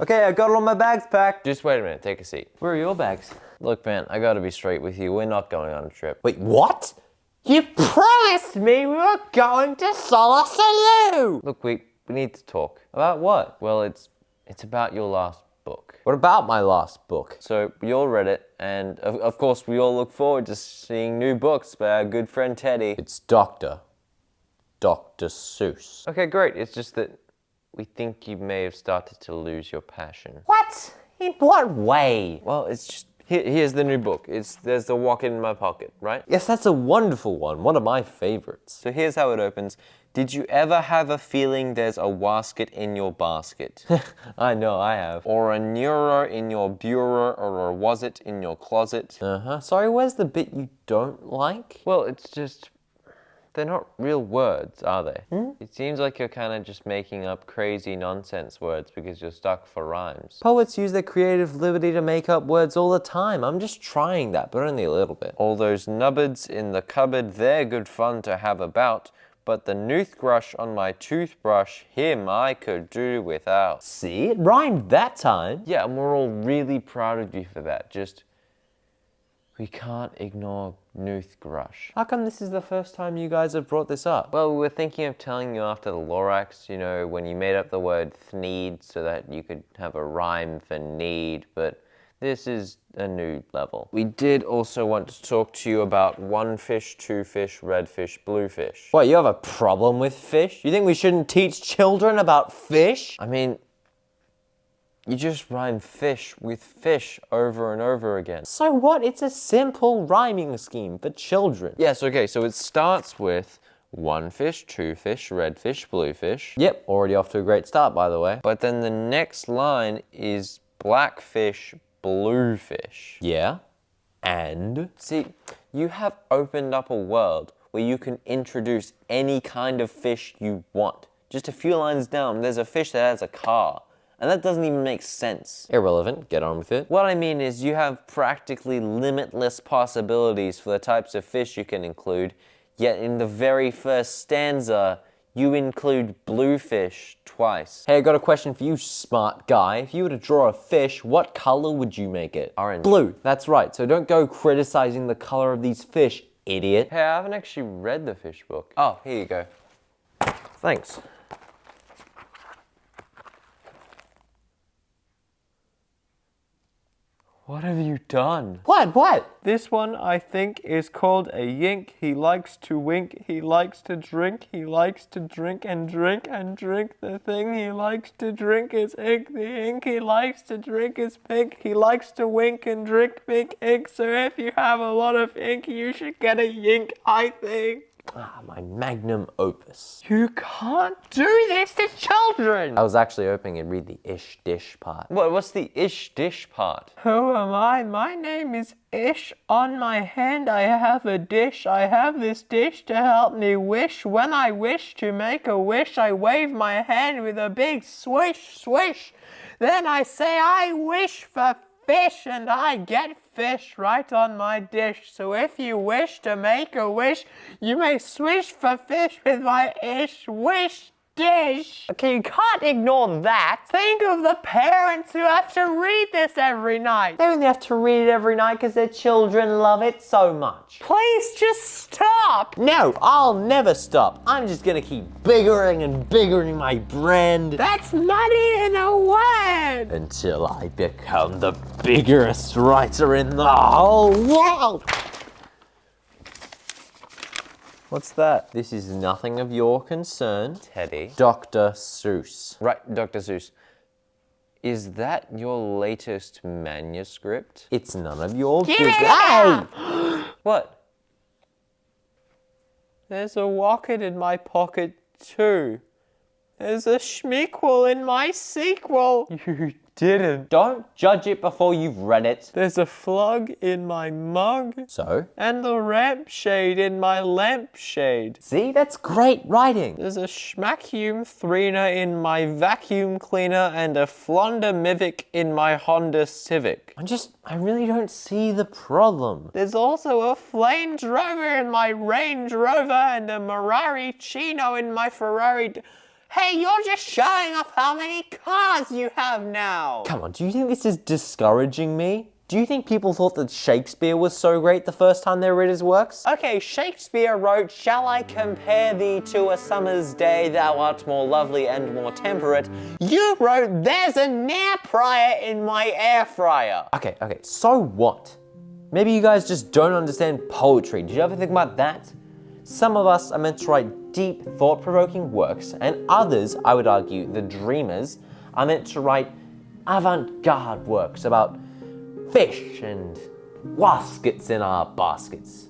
Okay, I got all my bags packed. Just wait a minute, take a seat. Where are your bags? Look, man, I gotta be straight with you. We're not going on a trip. Wait, what? You promised me we were going to Ssssspecial! Look, we need to talk. About what? Well, it's about your last book. What about my last book? So, we all read it, and of course, we all look forward to seeing new books by our good friend Teddy. It's Dr. Seuss. Okay, great. It's just that we think you may have started to lose your passion. What? In what way? Well, it's just, here's the new book. There's the Walk in My Pocket, right? Yes, that's a wonderful one of my favorites. So here's how it opens. Did you ever have a feeling there's a wasket in your basket? I know, I have. Or a neuro in your bureau, or a was it in your closet? Sorry, where's the bit you don't like? Well, it's just, they're not real words, are they? It seems like you're kind of just making up crazy nonsense words because you're stuck for rhymes. Poets use their creative liberty to make up words all the time. I'm just trying that, but only a little bit. All those nubbards in the cupboard, they're good fun to have about. But the noothbrush on my toothbrush, him I could do without. See, it rhymed that time. Yeah, and we're all really proud of you for that. Just, we can't ignore noothbrush. How come this is the first time you guys have brought this up? Well, we were thinking of telling you after the Lorax, you know, when you made up the word thneed so that you could have a rhyme for need, but this is a new level. We did also want to talk to you about one fish, two fish, red fish, blue fish. What, you have a problem with fish? You think we shouldn't teach children about fish? I mean, you just rhyme fish with fish over and over again. So what? It's a simple rhyming scheme for children. Yes, okay, so it starts with one fish, two fish, red fish, blue fish. Yep, already off to a great start, by the way. But then the next line is black fish, blue fish. Yeah, and? See, you have opened up a world where you can introduce any kind of fish you want. Just a few lines down, there's a fish that has a car. And that doesn't even make sense. Irrelevant, get on with it. What I mean is you have practically limitless possibilities for the types of fish you can include, yet in the very first stanza, you include bluefish twice. Hey, I got a question for you, smart guy. If you were to draw a fish, what color would you make it? Orange. Blue, that's right. So don't go criticizing the color of these fish, idiot. Hey, I haven't actually read the fish book. Oh, here you go. Thanks. What have you done? What? This one, I think, is called a yink. He likes to wink, he likes to drink, he likes to drink and drink and drink. The thing he likes to drink is ink. The ink he likes to drink is pink. He likes to wink and drink pink ink. So if you have a lot of ink, you should get a yink, I think. Ah, my magnum opus. You can't do this to children! I was actually hoping you'd read the ish dish part. What's the ish dish part? Who am I? My name is Ish. On my hand I have a dish. I have this dish to help me wish. When I wish to make a wish, I wave my hand with a big swish, swish. Then I say I wish for fish, and I get fish right on my dish. So if you wish to make a wish, you may swish for fish with my ish wish dish. Okay, you can't ignore that. Think of the parents who have to read this every night. They only have to read it every night because their children love it so much. Please just stop. No, I'll never stop. I'm just gonna keep biggering and biggering my brand. That's not even a word. Until I become the biggest writer in the whole world. What's that? This is nothing of your concern. Teddy. Dr. Seuss. Right, Dr. Seuss. Is that your latest manuscript? It's none of your Give business. it out! What? There's a rocket in my pocket too. There's a schmequel in my sequel. You didn't. Don't judge it before you've read it. There's a flug in my mug. So? And the lampshade in my lampshade. See, that's great writing. There's a schmacume threener in my vacuum cleaner and a Flonda Mivic in my Honda Civic. I really don't see the problem. There's also a Flange Rover in my Range Rover and a Ferrari Chino in my Ferrari. Hey, you're just showing off how many cars you have now. Come on, do you think this is discouraging me? Do you think people thought that Shakespeare was so great the first time they read his works? Okay, Shakespeare wrote, "Shall I compare thee to a summer's day? Thou art more lovely and more temperate." You wrote, "There's an air fryer in my air fryer." Okay, so what? Maybe you guys just don't understand poetry. Did you ever think about that? Some of us are meant to write deep, thought-provoking works, and others, I would argue, the dreamers, are meant to write avant-garde works about fish and waskets in our baskets.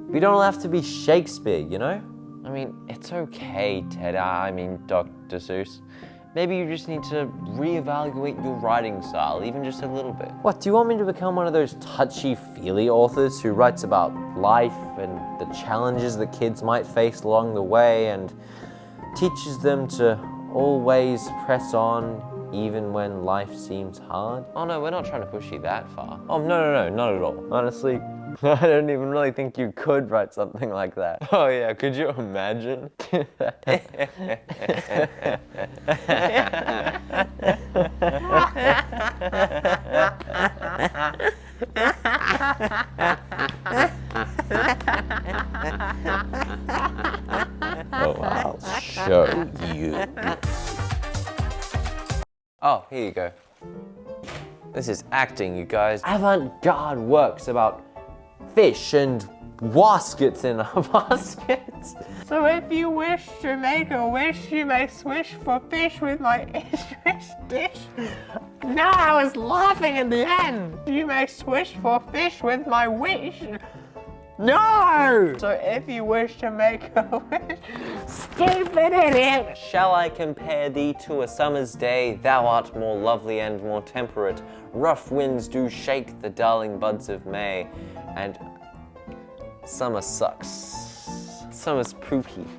We don't all have to be Shakespeare, you know? I mean, it's okay, Dr. Seuss. Maybe you just need to reevaluate your writing style, even just a little bit. What, do you want me to become one of those touchy-feely authors who writes about life and the challenges that kids might face along the way and teaches them to always press on even when life seems hard? Oh no, we're not trying to push you that far. Oh, no, not at all. Honestly, I don't even really think you could write something like that. Oh yeah, could you imagine? Oh, I'll show you. Oh, here you go. This is acting, you guys. Avant-garde works about fish and waskets in our baskets. So if you wish to make a wish, you may swish for fish with my dish. No, I was laughing at the end. You may swish for fish with my wish. No! So if you wish to make a wish, stupid idiot! Shall I compare thee to a summer's day? Thou art more lovely and more temperate. Rough winds do shake the darling buds of May, and summer sucks. Summer's poopy.